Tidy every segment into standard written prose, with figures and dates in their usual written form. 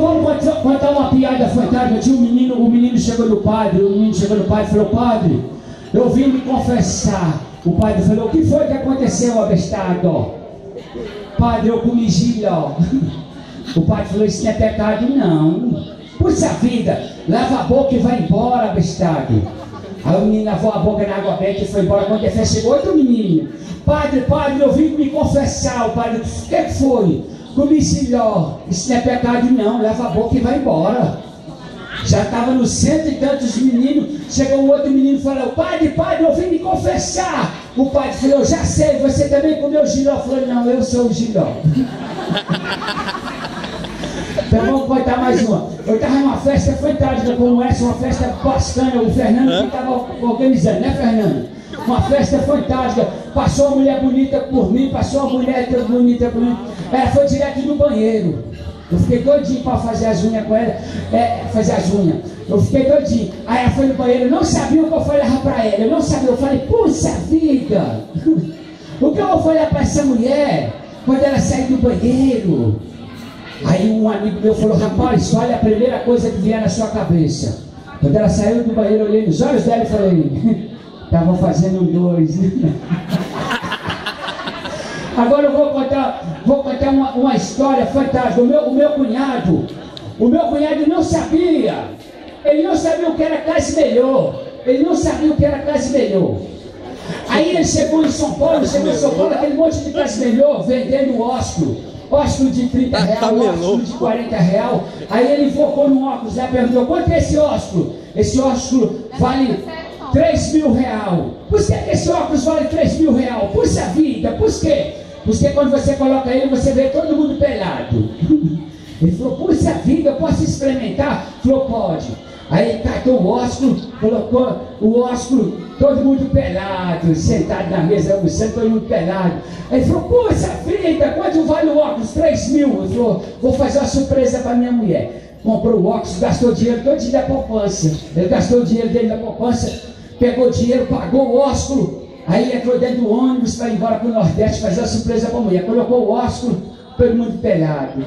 vamos contar uma piada fantástica. Tinha o menino chegou no padre, e falou: padre, eu vim me confessar. O padre falou: o que foi que aconteceu, abestado? Padre, eu comi giló. O padre falou: isso não é pecado, não. Puxa vida, lava a boca e vai embora, abestado. Aí o menino lavou a boca na água benta e foi embora. Quando ele chegou outro menino: padre, eu vim me confessar. O padre: o que foi? Comi giló. Isso não é pecado, não. Lava a boca e vai embora. Já estava no cento e tantos meninos. Chegou um outro menino e falou: padre, eu vim me confessar. O padre falou: já sei, você também comeu giló? Falou: não, eu sou o giló. Então vamos contar mais uma. Eu estava numa festa fantástica como essa, uma festa bacana. O Fernando que estava organizando, né, Fernando? Uma festa fantástica. Passou uma mulher bonita por mim, passou uma mulher bonita por mim. Ela foi direto no banheiro. Eu fiquei doidinho para fazer as unhas com ela. Fazer as unhas. Eu fiquei doidinho. Aí ela foi no banheiro, eu não sabia o que eu falava para ela. Eu não sabia. Eu falei: puxa vida! O que eu vou falar para essa mulher quando ela sair do banheiro? Aí um amigo meu falou: rapaz, olha a primeira coisa que vier na sua cabeça. Quando ela saiu do banheiro, eu olhei nos olhos dela e falei: estava fazendo dois. Agora eu vou contar uma história fantástica. O meu cunhado não sabia. Ele não sabia o que era classe melhor. Aí ele chegou em São Paulo, aquele monte de classe melhor vendendo ósculo de 30 real, ósculo de 40 real. Aí ele focou no óculos, né? Perguntou: quanto é esse ósculo? Esse ósculo vale 3 mil real. Por que esse óculos vale 3 mil real? Puxa vida, por quê? Porque quando você coloca ele, você vê todo mundo pelado. Ele falou: puxa vida, eu posso experimentar? Falou: pode. Aí ele catou o ósculo, colocou o ósculo, todo mundo pelado, sentado na mesa, almoçando, todo mundo pelado. Aí ele falou: puxa vida, quanto vale o óculos? 3 mil. Ele falou: vou fazer uma surpresa para minha mulher. Comprou o óculos, gastou o dinheiro todo da poupança. Ele gastou o dinheiro dele da poupança, pegou o dinheiro, pagou o ósculo. Aí entrou dentro do ônibus para ir embora para o Nordeste fazer uma surpresa para a mulher. Colocou o ósculo, todo mundo pelado.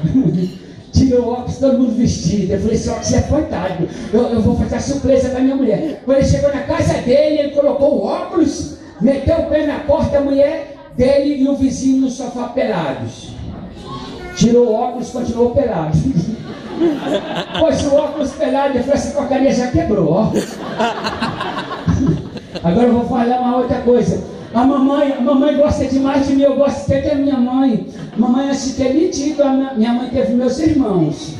Tirou o óculos, todo mundo vestido. Eu falei: esse óculos é fantástico. Eu vou fazer a surpresa para minha mulher. Quando ele chegou na casa dele, ele colocou o óculos, meteu o pé na porta, a mulher dele e o vizinho no sofá pelados. Tirou o óculos, continuou pelado. Pôs o óculos pelado, eu falei: essa porcaria já quebrou, ó. Agora eu vou falar uma outra coisa. A mamãe gosta demais de mim, eu gosto até da minha mãe. Mamãe, antes de ter mentido, minha mãe teve meus irmãos.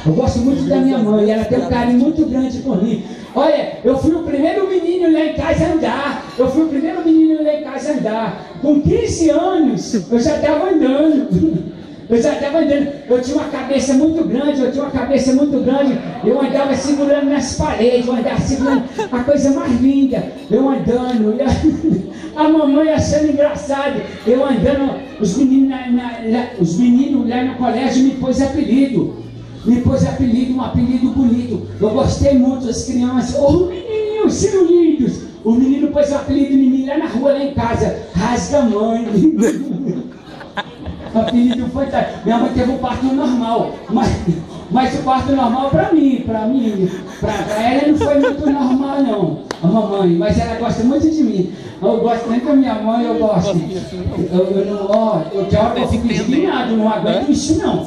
Eu gosto muito da minha mãe, ela tem um carinho muito grande por mim. Olha, eu fui o primeiro menino lá em casa a andar. Com 15 anos, eu já estava andando. Eu tinha uma cabeça muito grande, eu andava segurando nas paredes, eu andava segurando a coisa mais linda, eu andando, a mamãe achando engraçado, eu andando, os meninos lá no colégio me pôs apelido, um apelido bonito, eu gostei muito das crianças. Ô menininhos, são lindos. O menino pôs o apelido em mim lá na rua, lá em casa: rasga mãe. Apelido fantástico. Minha mãe teve um parto normal, mas o parto normal para mim, para ela não foi muito normal não, a mamãe, mas ela gosta muito de mim. Eu gosto muito da minha mãe, eu gosto. Eu fico indignado, não aguento isso não.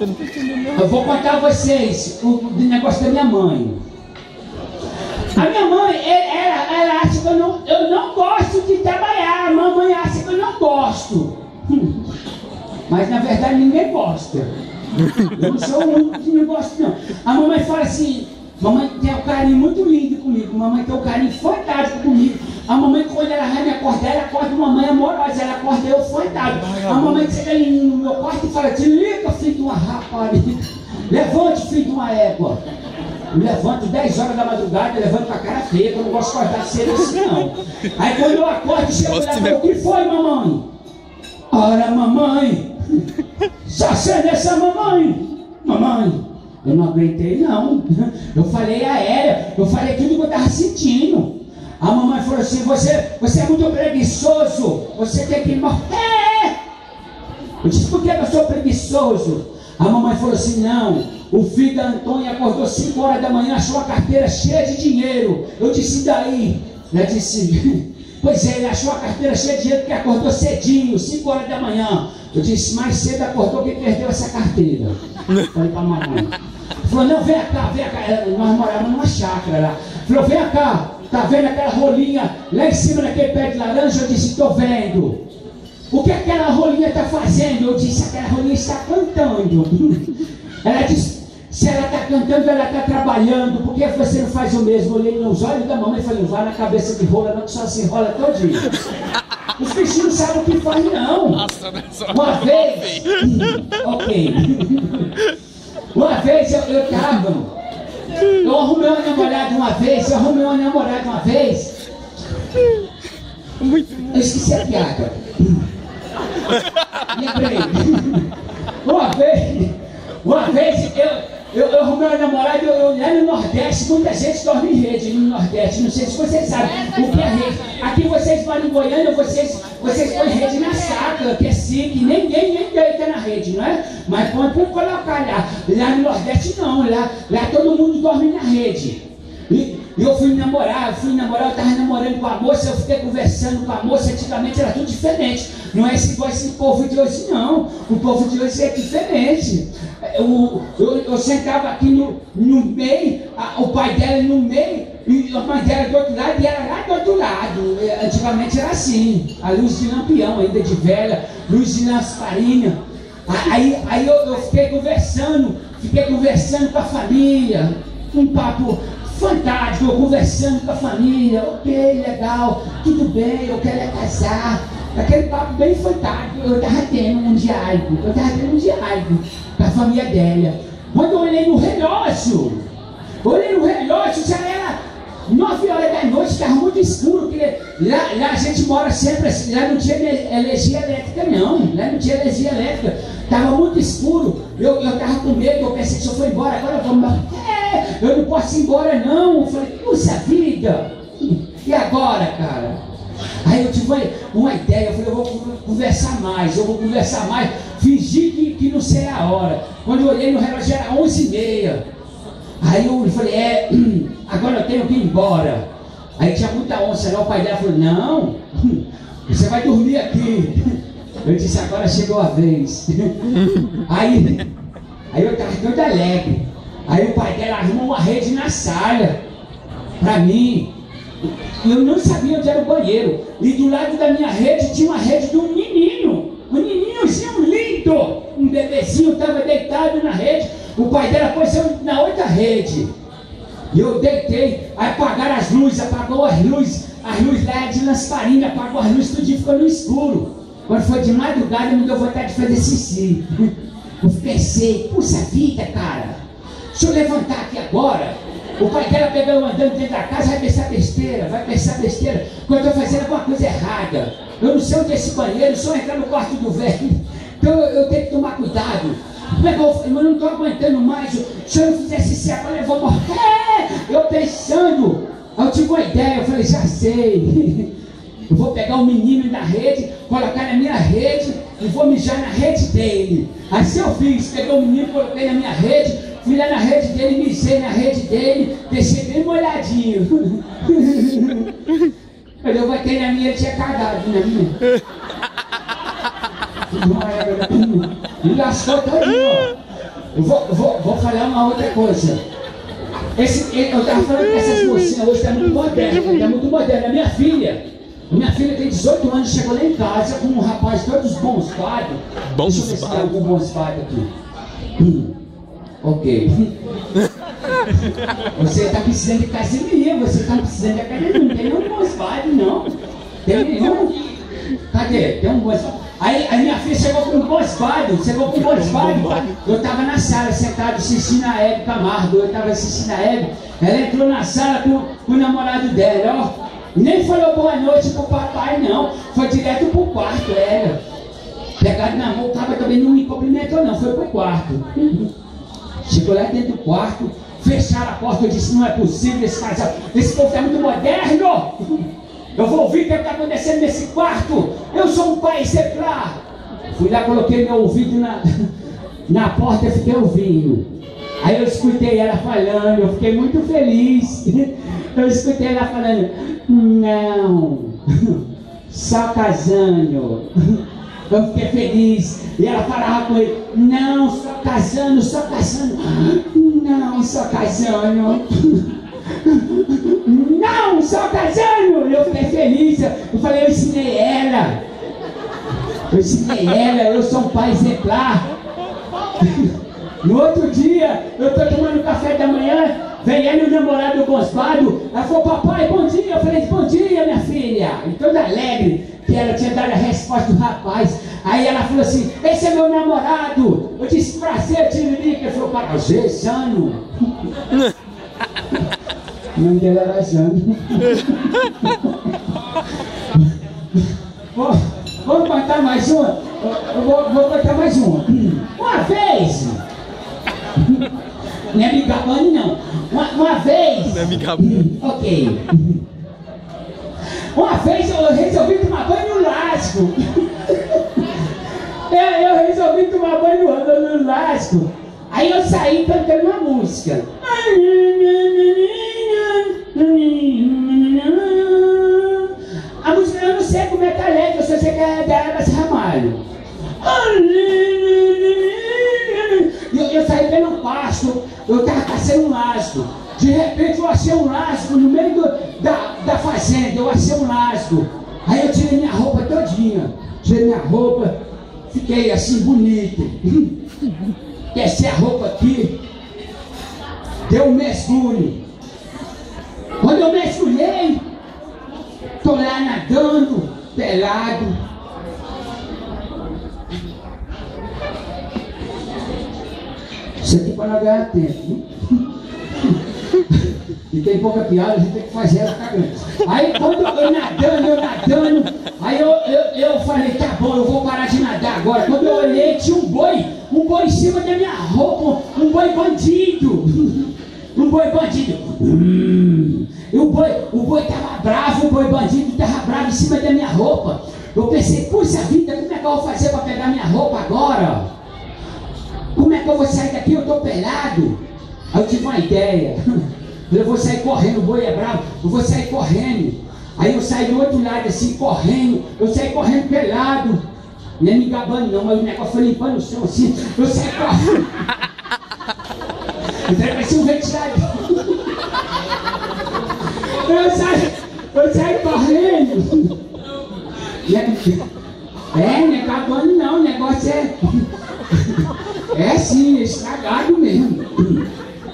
Eu vou contar a vocês o negócio da minha mãe. A minha mãe, ela acha que eu não gosto de trabalhar. A mamãe acha que eu não gosto. Mas na verdade ninguém gosta. Eu não sou o único que não gosta, não. A mamãe fala assim: mamãe tem um carinho muito lindo comigo. Mamãe tem um carinho fantástico comigo. A mamãe, quando ela vai me acordar, ela acorda mamãe amorosa, ela acorda eu fantástico. A mamãe chega ali no meu quarto e fala: te liga, filho de uma rapariga. Levante, filho de uma égua. Eu levanto 10 horas da madrugada, levanto com a cara feia, que eu não gosto de acordar cedo assim, não. Aí quando eu acordo, chego lá e falo: o que foi, mamãe? Ora, mamãe, só sendo essa mamãe. Mamãe, eu não aguentei não. Eu falei a ela, eu falei tudo que eu estava sentindo. A mamãe falou assim: você é muito preguiçoso, você tem que morrer. Eu disse: por que eu sou preguiçoso? A mamãe falou assim: não, O filho da Antônia acordou 5 horas da manhã, achou a carteira cheia de dinheiro. Eu disse, e daí? Ela disse, pois é, ele achou a carteira cheia de dinheiro porque acordou cedinho, 5 horas da manhã. Eu disse, mais cedo acordou que perdeu essa carteira. Falei para a mamãe. Falou, não, vem cá, vem cá. Nós morávamos numa chácara lá. Falou, vem cá, tá vendo aquela rolinha lá em cima daquele pé de laranja? Eu disse, estou vendo. O que aquela rolinha está fazendo? Eu disse, aquela rolinha está cantando. Ela disse, se ela está cantando, ela está trabalhando. Por que você não faz o mesmo? Eu olhei nos olhos da mamãe e falei, não vai na cabeça de rola não, que só se enrola todinho. Os bichinhos não sabem o que faz, não. Nossa, uma vez, ok. Uma vez eu arrumei uma namorada uma vez. Muito bom. Eu esqueci a piada. Lembrei. Uma vez eu arrumei uma namorada, lá no Nordeste, muita gente dorme em rede no Nordeste, não sei se vocês sabem o que é rede. Aqui vocês moram em Goiânia, vocês põem rede na saca, que é SIC, ninguém deita na rede, não é? Mas põe para colocar lá no Nordeste não, lá todo mundo dorme na rede. E eu fui namorar, eu estava namorando com a moça, eu fiquei conversando com a moça, antigamente era tudo diferente. Não é igual esse povo de hoje não, o povo de hoje é diferente. Eu sentava aqui no meio, o pai dela no meio, e a mãe dela do outro lado, e ela lá do outro lado. Antigamente era assim, a luz de lampião ainda de vela, luz de lamparina. Aí eu fiquei conversando com a família, um papo fantástico, eu conversando com a família, ok, legal, tudo bem, eu quero casar. Aquele papo bem fantástico, eu estava tendo um diálogo com a família dela. Quando eu olhei no relógio, já era 9 horas da noite, estava muito escuro, porque lá a gente mora sempre assim, lá não tinha energia elétrica não, estava muito escuro, eu estava com medo, eu pensei que se eu for embora, agora eu vou embora. Eu não posso ir embora não, eu falei, puxa vida, e agora, cara? Aí eu tive uma ideia, eu falei, eu vou conversar mais, fingi que não sei a hora. Quando eu olhei no relógio era 11h30. Aí eu falei, agora eu tenho que ir embora. Aí tinha muita onça lá, o pai dela falou, não, você vai dormir aqui. Eu disse, agora chegou a vez. Aí eu estava todo alegre. Aí o pai dela arrumou uma rede na sala para mim. Eu não sabia onde era o banheiro. E do lado da minha rede tinha uma rede de um menino. Um meninozinho lindo. Um bebezinho estava deitado na rede. O pai dela pôs eu na outra rede. E eu deitei. Aí apagaram as luzes, apagou as luzes. As luzes lá de lamparina, apagou as luzes, tudo ficou no escuro. Quando foi de madrugada, me deu vontade de fazer xixi. Eu pensei, puxa vida, cara. Se eu levantar aqui agora, o pai dela pegou eu andando dentro da casa, vai pensar besteira. Quando eu estou fazendo alguma coisa errada. Eu não sei onde é esse banheiro, só entrar no quarto do velho. Então eu tenho que tomar cuidado. Eu não estou aguentando mais. Se eu não fizesse isso agora, eu vou morrer. Eu pensando, eu tive uma ideia, eu falei, já sei. Eu vou pegar o menino na rede, colocar na minha rede e vou mijar na rede dele. Assim eu fiz, peguei o menino, coloquei na minha rede, fui lá na rede dele, mijei na rede dele, deixei bem molhadinho. Quando eu botei na minha, ele tinha cagado na minha. Me lascou todinho. Eu vou falar uma outra coisa. Eu estava falando que essas mocinhas hoje estão muito modernas. Minha filha tem 18 anos, chegou lá em casa com um rapaz todos bonsvados. Deixa eu ver se tem algum bonsvado aqui. Ok. Você está precisando de academia, não tem nenhum bonsvado, não. Tem nenhum? Cadê? Tem um bonsvado. Aí minha filha chegou com um bonsvado, eu estava na sala sentado assistindo a Hebe Camargo, ela entrou na sala com o namorado dela, ó. Nem falou boa noite pro papai, não. Foi direto pro quarto, ela. Pegado na mão, tava também não me cumprimentou, não. Foi pro quarto. Chegou lá dentro do quarto, fecharam a porta. Eu disse: não é possível esse casal. Esse povo é muito moderno. Eu vou ouvir o que está acontecendo nesse quarto. Eu sou um pai exemplar. Fui lá, coloquei meu ouvido na porta e fiquei ouvindo. Aí eu escutei ela falando, eu fiquei muito feliz. Eu escutei ela falando, não, só casando. Eu fiquei feliz. E ela falava com ele, não, só casando, só casando. Não, só casando. Não, só casando. Eu fiquei feliz. Eu falei, eu ensinei ela. Eu sou um pai exemplar. No outro dia, eu estou tomando café da manhã, vem ele, o namorado Gonçalo, ela falou, papai, bom dia. Eu falei, bom dia, minha filha. E toda alegre, que ela tinha dado a resposta do rapaz. Aí ela falou assim, esse é meu namorado. Eu disse, prazer, Tiririca. Ele falou, prazer, Jano. O nome dele era Jano. Vamos contar mais uma? Eu vou contar mais uma. Uma vez... Não é me gabando, não. Uma vez... Não é me gabando. Ok. Uma vez eu resolvi tomar banho no lasco. Eu resolvi tomar banho no lasco. Aí eu saí cantando uma música. A música eu não sei como é que é a letra, eu só sei que é da Eva Ramalho. Eu saí pelo pasto, eu estava caçando um lasco. De repente eu achei um lasco no meio da fazenda, eu achei um lasco. Aí eu tirei minha roupa todinha, tirei minha roupa, fiquei assim bonito. Desci a roupa aqui, deu um mergulho. Quando eu mergulhei, tô lá nadando, pelado. Isso aqui para não ganhar tempo. E tem pouca piada, a gente tem que fazer ela cagando. Aí quando eu nadando, aí eu falei, tá bom, eu vou parar de nadar agora. Quando eu olhei, tinha um boi em cima da minha roupa, um boi bandido. Um boi bandido. E o boi tava bravo, o boi bandido tava bravo em cima da minha roupa. Eu pensei, puxa vida, como é que eu vou fazer para pegar minha roupa agora? Como é que eu vou sair daqui? Eu tô pelado. Aí eu tive uma ideia. Eu vou sair correndo, o boi é bravo, eu vou sair correndo. Aí eu saí do outro lado assim, correndo, eu saí correndo pelado. Não é me gabando não, mas o negócio foi limpando o chão assim, eu saí correndo. Eu parecia um ventilador. Eu saí correndo. Não é gabando não, o negócio é sim, estragado mesmo.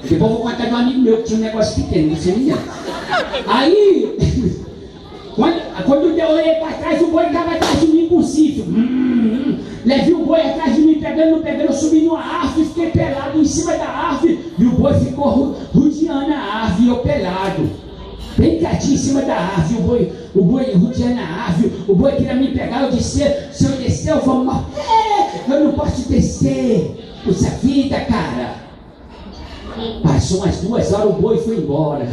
Depois eu vou contar de um amigo meu que tinha um negócio pequeno, não sei nem. Aí, quando eu olhei para trás, o boi estava atrás de mim com um cifre. Levei o boi atrás de mim, pegando, eu subi numa árvore, fiquei pelado em cima da árvore. E o boi ficou rodeando a árvore, eu pelado. Bem quietinho em cima da árvore, o boi rodeando a árvore. O boi queria me pegar, eu disse, se eu descer, eu vou morrer. Eu não posso descer. Puxa vida, cara. Passou umas 2 horas, o boi foi embora.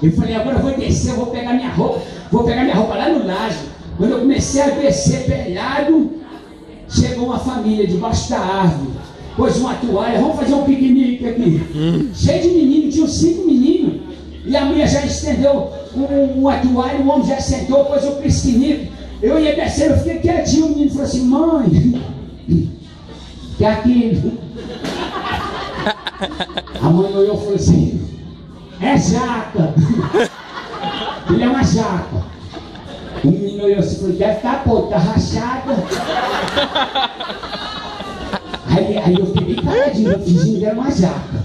Eu falei, agora eu vou descer, eu vou pegar minha roupa lá no lago. Quando eu comecei a descer pelado, chegou uma família debaixo da árvore, pôs uma toalha, vamos fazer um piquenique aqui. Cheio de meninos, tinham 5 meninos. E a mulher já estendeu uma toalha, o homem já sentou, pôs um piquenique. Eu ia descer, eu fiquei quietinho, o menino falou assim, mãe, que é aquilo? A mãe olhou e falou assim, é jaca. Ele é uma jaca. O menino olhou assim e falou, deve estar pô, tá rachada. Aí eu fiquei bem caladinho, eu fingindo que era uma jaca.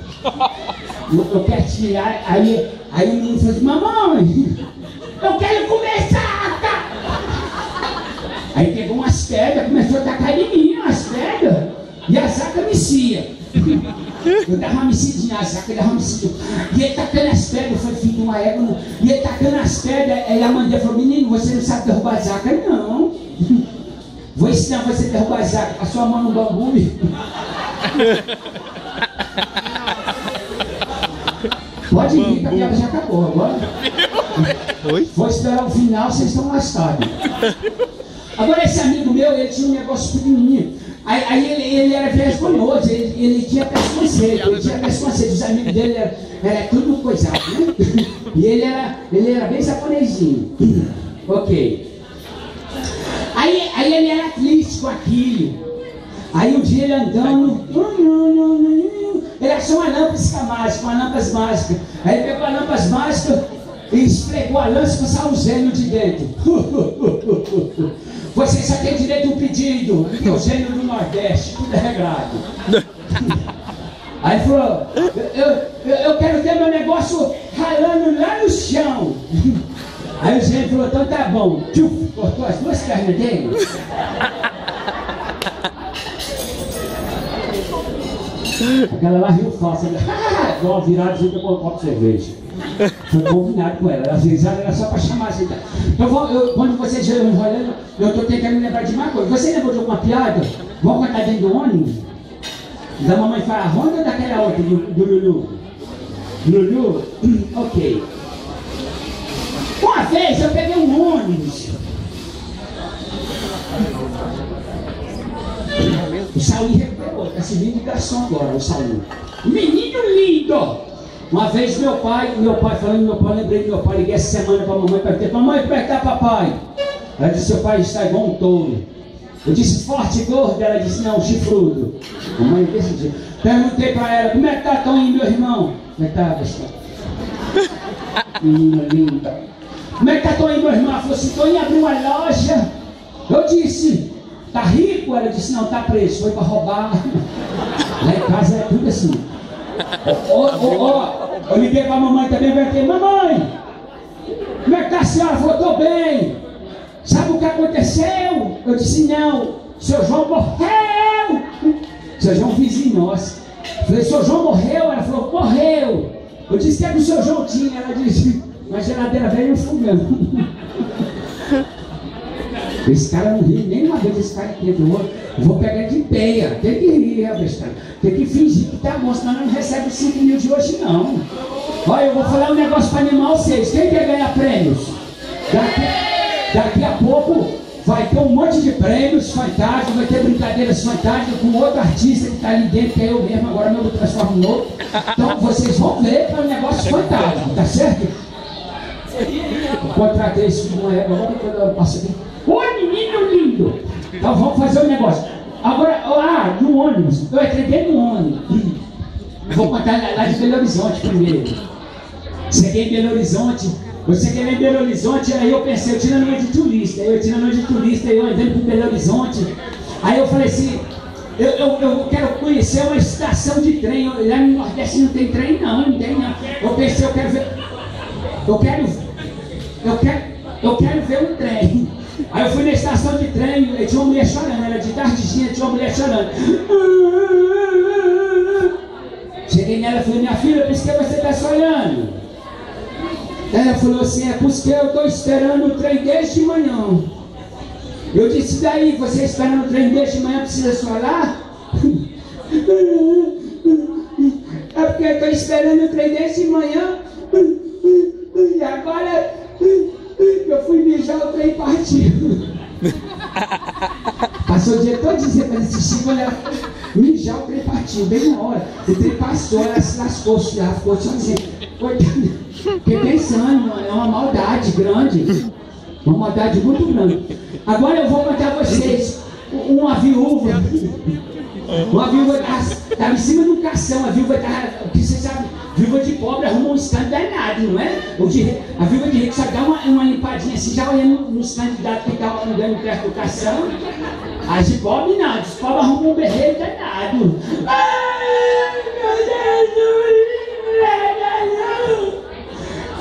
Eu quero tirar, aí o menino falou assim, mamãe, eu quero comer jaca. Aí pegou umas pedras, começou a tacar em mim umas pedras. E a jaca mexia. Eu dava uma mexidinha, a jaca dava uma mexidinha. E ele tacando as pedras, eu falei, filho de uma égua. E ele tacando as pedras, aí a mãe dele falou, menino, você não sabe derrubar a jaca? Não. Vou ensinar você a derrubar a jaca. Com a sua mão no bambu. Pode ir, que a piada já acabou agora. Vou esperar o final, vocês estão lascados. Agora esse amigo meu, ele tinha um negócio pequenininho. Aí ele era vergonhoso, ele tinha preconceito, os amigos dele era tudo coisado, né? E ele era bem japonesinho. Ok. Aí ele era triste com aquilo. Aí um dia ele andando, ele achou uma lâmpada mágica, Aí ele pegou a lâmpada mágica e esfregou a lança com salzênio de dentro. Você só tem direito a um pedido, porque o gênio do Nordeste, tudo é regrado. Aí falou, eu quero ter meu negócio ralando lá no chão. Aí o gênio falou, então tá bom. Cortou as duas pernas dele. Aquela lá riu falsa. Deu uma virada e com um copo de cerveja. Foi combinado com ela. Às vezes era só para chamar a gente. Quando você estiver enrolando, eu estou tentando me lembrar de uma coisa. Você lembrou de alguma piada? Vamos cantar dentro do ônibus? Da mamãe Farronda ou daquela outra, do Lulu? Lulu? Ok. Uma vez eu peguei um ônibus. O Saulinho recuperou, está servindo de garçom agora, o Saulinho. Menino lindo! Uma vez meu pai, lembrei do meu pai, liguei essa semana para a mamãe, perguntei, mamãe, como é que tá papai? Ela disse, seu pai está igual um touro. Eu disse, forte e gordo? Ela disse, não, chifrudo. Mamãe, desse dia. Perguntei para ela, como é que tá Toninho, meu irmão? Como é que tá, pessoal? Menino lindo. Como é que tá Toninho, meu irmão? Ela falou assim, Toninho abriu uma loja. Eu disse, tá rico? Ela disse, não, tá preso, foi para roubar. Lá em casa é tudo assim. Eu liguei para a mamãe também, perguntei, mamãe, como é que tá a senhora? Ela falou, tô bem. Sabe o que aconteceu? Eu disse, não, seu João morreu. Seu João vizinho nosso. Eu falei, seu João morreu? Ela falou, morreu. Eu disse, que é que o seu João tinha? Ela disse, uma geladeira velha e um fogão. Esse cara não ri nem uma vez, esse cara aqui. Eu vou pegar de peia. Tem que rir, abestado. Tem que fingir que tá bom, senão não recebe os 5 mil de hoje, não. Olha, eu vou falar um negócio para animar vocês. Quem quer ganhar prêmios? Daqui a pouco vai ter um monte de prêmios fantásticos, vai ter brincadeiras fantásticas com outro artista que está ali dentro, que é eu mesmo, agora eu me transformo no outro. Então vocês vão ver que é um negócio fantástico, tá certo? Eu contratei esse filho agora quando eu passo aqui. Oi, menino lindo! Então vamos fazer um negócio. Agora, no ônibus, eu entrei dentro do ônibus. Vou contar lá de Belo Horizonte primeiro. Cheguei em Belo Horizonte. Eu cheguei em Belo Horizonte, aí eu pensei, eu tirando uma de turista. Eu andando por Belo Horizonte. Aí eu falei assim, eu quero conhecer uma estação de trem. Lá no Nordeste não tem trem, não tem não. Eu pensei, eu quero ver um trem. Aí eu fui na estação de trem, e tinha uma mulher chorando, era de tardezinha, tinha uma mulher chorando. Cheguei nela e falei, minha filha, por que você está chorando? Ela falou assim, é porque eu estou esperando o trem desde manhã. Eu disse, daí, você esperando o trem desde manhã, precisa chorar? É porque eu estou esperando o trem desde manhã, e agora eu fui mijar, o trem partiu. Passou o dia todo dizendo para esse Chico, olha, mijar, o trem partiu, bem na hora. O trem passou, ela se lascou, ficou sozinha. Coitada. Fiquei pensando, é uma maldade grande. Uma maldade muito grande. Agora eu vou contar a vocês. Uma viúva estava em cima de um cação. A viúva estava, que você sabe, viúva de pobre arruma um escândalo danado, não é? A viúva de rico só dá uma limpadinha assim, já olhando nos candidatos que estavam andando perto do cação. As de pobre não, os pobres arrumam um berreiro danado. Ai, meu Deus!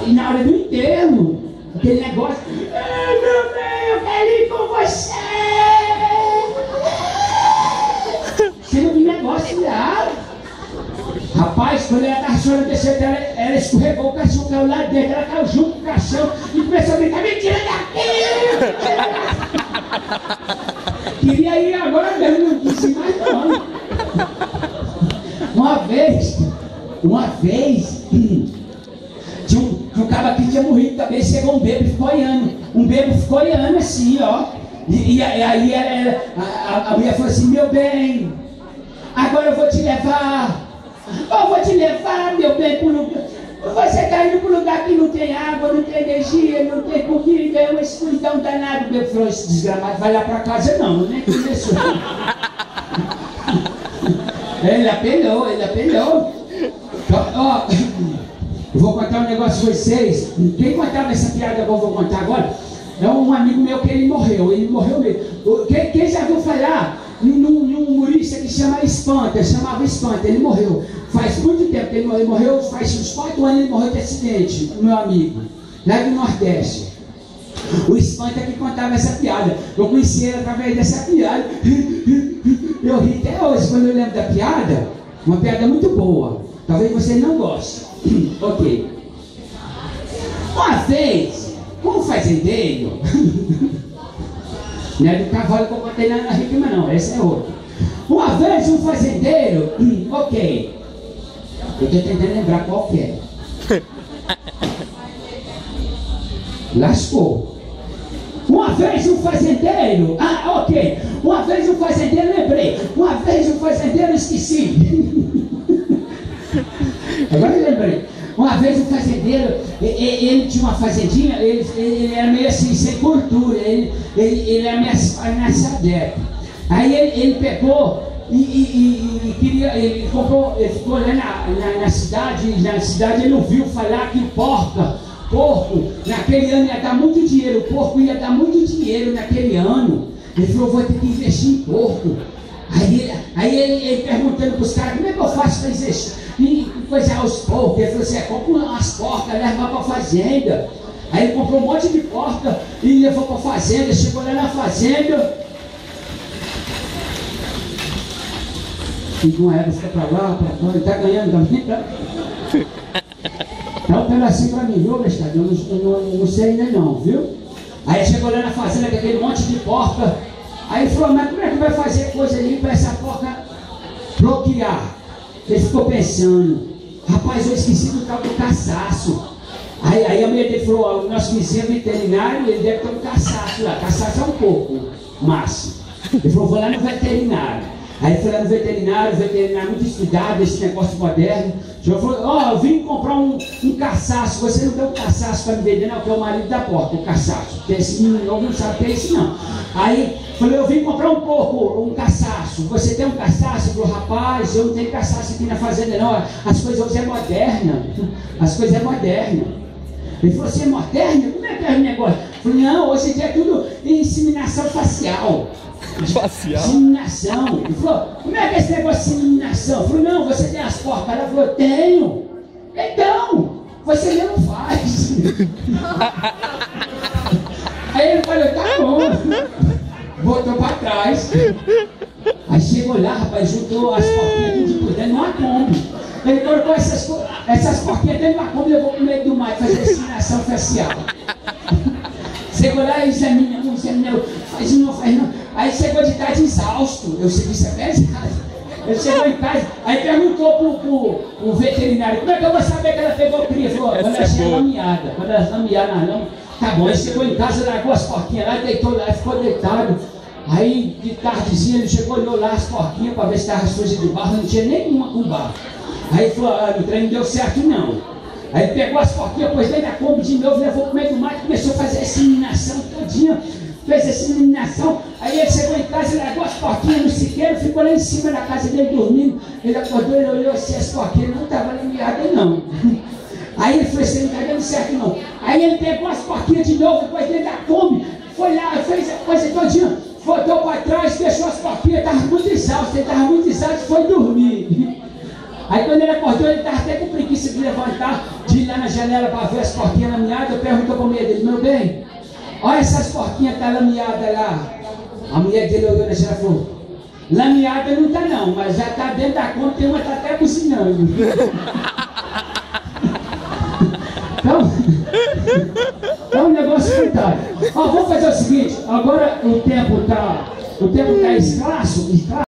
E na hora do enterro, aquele negócio, meu bem, eu quero ir com você! Você não viu negócio lá? Rapaz, quando ela estava chorando desse jeito, ela escorregou, o caixão caiu lá dentro, ela caiu junto com o caixão e começou a gritar, me tira daqui! Queria ir agora mesmo, não disse mais não. Uma vez, tinha um cara que tinha morrido também, chegou um bêbado e ficou olhando. Um bêbado ficou olhando assim, ó. E aí a mulher falou assim, meu bem, agora eu vou te levar. Eu vou te levar, meu bem, para um lugar. Você está indo para um lugar que não tem água, não tem energia, não tem comida, é uma escuridão danada. Meu falou, esse desgramado vai lá para casa não, nem começou. Ele apelou. Ó, eu vou contar um negócio para vocês. Quem contava essa piada que eu vou contar agora é um amigo meu que ele morreu mesmo. Quem já viu falar num humorista que chamava Espanta, ele morreu. Faz muito tempo que ele morreu, faz uns 4 anos ele morreu de acidente, o meu amigo, lá do Nordeste. O Espanta que contava essa piada. Eu conheci ele através dessa piada. Eu ri até hoje quando eu lembro da piada. Uma piada muito boa. Talvez você não goste. Ok. Uma vez, um fazendeiro. Não é do cavalo que eu contei na Ricma não, esse é outro. Uma vez um fazendeiro. Ok. Eu estou tentando lembrar qual que é. Lascou. Uma vez um fazendeiro. Ah, ok. Uma vez um fazendeiro, lembrei. Uma vez um fazendeiro, esqueci. Agora eu lembrei. Uma vez um fazendeiro, ele tinha uma fazendinha, ele era meio assim, sem cultura, ele era ameaçadero. Aí ele pegou e queria, ele ficou lá na cidade ele ouviu falar que porco, naquele ano ia dar muito dinheiro, o porco ia dar muito dinheiro naquele ano. Ele falou, vou ter que investir em porco. Aí ele perguntando para os caras, como é que eu faço para investir em coisar os porcos? Ele falou assim, compra umas porcas, leva para a fazenda. Aí ele comprou um monte de porca e levou para a fazenda, chegou lá na fazenda. E com ela fica para lá, ele está ganhando também, tá? Dá um pedacinho para mim, viu, bestado? Eu não sei ainda não, viu? Aí chegou lá na fazenda com aquele monte de porca. Aí ele falou, mas como é que vai fazer coisa ali para essa porca bloquear? Ele ficou pensando, rapaz, eu esqueci do tal do caçaço. Aí a mulher dele falou, o nosso vizinho veterinário, ele deve ter um caçaço lá. Caçaço é um porco, macho. Ele falou, vou lá no veterinário. Aí ele foi lá no veterinário, o veterinário muito estudado, esse negócio moderno. Ele falou, eu vim comprar um caçaço, você não tem um caçaço para me vender, não, que é o marido da porta, o caçaço. Esse menino novo não sabe o que é isso não. Aí falei, eu vim comprar um porco, um caçaço. Você tem um caçaço? Ele falou, rapaz, eu não tenho caçaço aqui na fazenda não, as coisas hoje é moderna. As coisas é moderna. Ele falou, você é moderna? Como é que é o negócio? Eu falei, não, hoje em dia é tudo inseminação facial. Inseminação. Ele falou, como é que é esse negócio de inseminação? Eu falei, não, você tem as porcas? Ela falou, tenho. Então, você mesmo faz. Aí ele falou, tá bom. Botou para trás. Aí chegou lá, rapaz, juntou as porquinhas tudo por dentro numa Kombi. Ele colocou essas porquinhas dentro de uma Kombi e levou pro meio do mato fazer inseminação facial. Chegou lá e examinou, faz não. Aí chegou de tarde exausto. Eu sei que isso é pesado. Ele chegou em casa, aí perguntou pro veterinário, como é que eu vou saber que ela pegou cria? Ele falou, quando ela tinha lameada. Quando ela lameada na lama, tá bom. Ele chegou em casa, largou as porquinhas lá, deitou lá, ficou deitado. Aí de tardezinha ele chegou, olhou lá as porquinhas para ver se estava suja de barro, não tinha nenhuma com barro. Aí ele falou, o trem não deu certo não. Aí ele pegou as porquinhas, pôs dentro da Kombi de novo, levou pro meio do mato, começou a fazer a inseminação todinha. Fez a inseminação, aí ele chegou em casa, largou as porquinhas no ciqueiro, ficou lá em cima da casa dele dormindo. Ele acordou, ele olhou assim, as porquinhas não estavam lameadas não. Aí ele foi assim, não está dando certo não. Aí ele pegou as porquinhas de novo, pôs dentro da Kombi, foi lá, fez a coisa todinha, voltou para trás, fechou as porquinhas, estava muito exausto, e foi dormir. Aí quando ele acordou, ele estava até com preguiça de levantar, de ir lá na janela para ver as porquinhas lameadas. Eu perguntou para a mulher dele, meu bem, olha essas porquinhas que estão lameadas lá. A mulher dele olhou na janela e falou, lameada não está não, mas já está dentro da conta, tem uma que está até cozinhando. Então, é um negócio fantástico. Vamos fazer o seguinte, agora o tempo está escasso.